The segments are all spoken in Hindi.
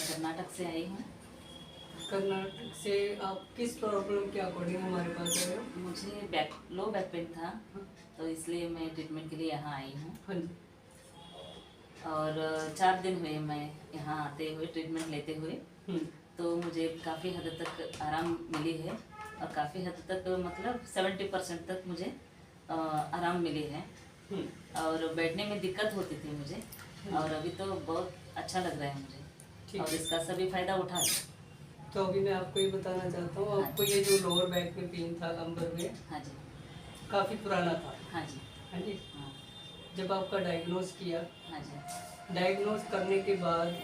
कर्नाटक से आई हूँ। कर्नाटक से आप किस प्रॉब्लम के अकॉर्डिंग हमारे पास आए हो? मुझे लो बैक पेन था, तो इसलिए मैं ट्रीटमेंट के लिए यहाँ आई हूँ। हाँ जी। और 4 दिन हुए मैं यहाँ आते हुए, ट्रीटमेंट लेते हुए। तो मुझे काफ़ी हद तक आराम मिली है, और काफ़ी हद तक मतलब 70% तक मुझे आराम मिली है। और बैठने में दिक्कत होती थी मुझे, और अभी तो बहुत अच्छा लग रहा है मुझे, और इसका सभी फ़ायदा उठा है। तो अभी मैं आपको ये बताना चाहता हूँ, आपको ये जो लोअर बैक में पेन था कमर में, हाँ जी, काफ़ी पुराना था। हाँ जी, हाँ जी। हाँ, जब आपका डायग्नोज किया, हाँ जी, डायग्नोज करने के बाद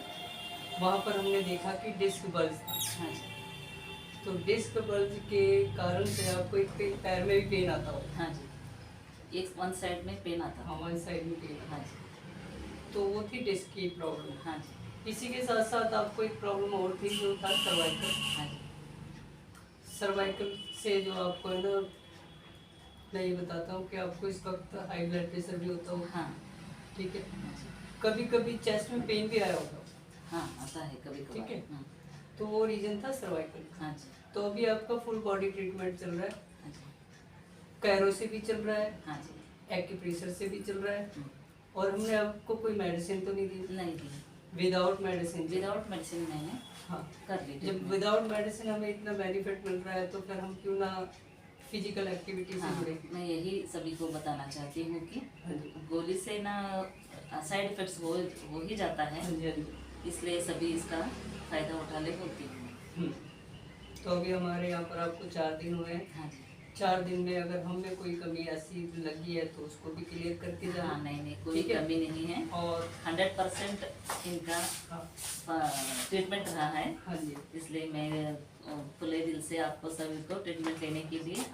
वहाँ पर हमने देखा कि डिस्क बल्ज था। हाँ जी, तो डिस्क बल्ज के कारण से आपको एक पैर में भी पेन आता हो। हाँ जी, एक वन साइड में पेन आता हाँ, था। वन साइड में पेन। हाँ जी, तो वो थी डिस्क की प्रॉब्लम। हाँ जी, इसी के साथ साथ आपको एक प्रॉब्लम और थी जो था सर्वाइकल। हाँ जी, सर्वाइकल से जो आपको है ना, मैं ये बताता हूँ कि आपको इस वक्त हाई ब्लड प्रेशर भी होता हो। हाँ, ठीक है। हाँ जी, कभी कभी चेस्ट में पेन भी आया होगा। हाँ, आता है कभी कभार। ठीक है। तो वो रीजन था सर्वाइकल। हाँ जी, तो अभी आपका फुल बॉडी ट्रीटमेंट चल रहा है। हाँ जी, कैरो से भी चल रहा है, हाँ जी, एक्यूप्रेशर से भी चल रहा है, और हमने आपको कोई मेडिसिन तो नहीं दी? नहीं दी, विदाउट मेडिसिन। विदाउट मेडिसिन मैंने हाँ, कर ली। जब विदाउट मेडिसिन हमें इतना बेनिफिट मिल रहा है तो फिर हम क्यों ना फिजिकल एक्टिविटी से हाँ, जुड़े। मैं यही सभी को बताना चाहती हूँ कि हाँ जी, गोली से ना साइड इफेक्ट्स हो ही जाता है, हाँ जी, हाँ जी। इसलिए सभी इसका फ़ायदा उठा ले बोलती हूँ। तो अभी हमारे यहाँ पर आपको 4 दिन हुए हैं। हाँ जी, 4 दिन में अगर हमें कोई कमी ऐसी लगी है तो उसको भी क्लियर करके जाना। हाँ, नहीं, कोई ठीक है? कमी नहीं है, और 100% इनका हाँ, ट्रीटमेंट रहा है। हाँ जी, इसलिए मैं खुले दिल से आपको सभी को ट्रीटमेंट लेने के लिए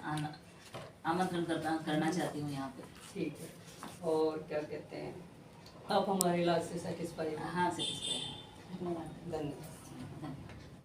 आमंत्रण करना चाहती हूँ यहाँ पे। ठीक है। और क्या कहते हैं, आप हमारे इलाज से सेटिस्फाई हैं? हाँ, सेटिस्फाई है। धन्यवाद। धन्यवाद।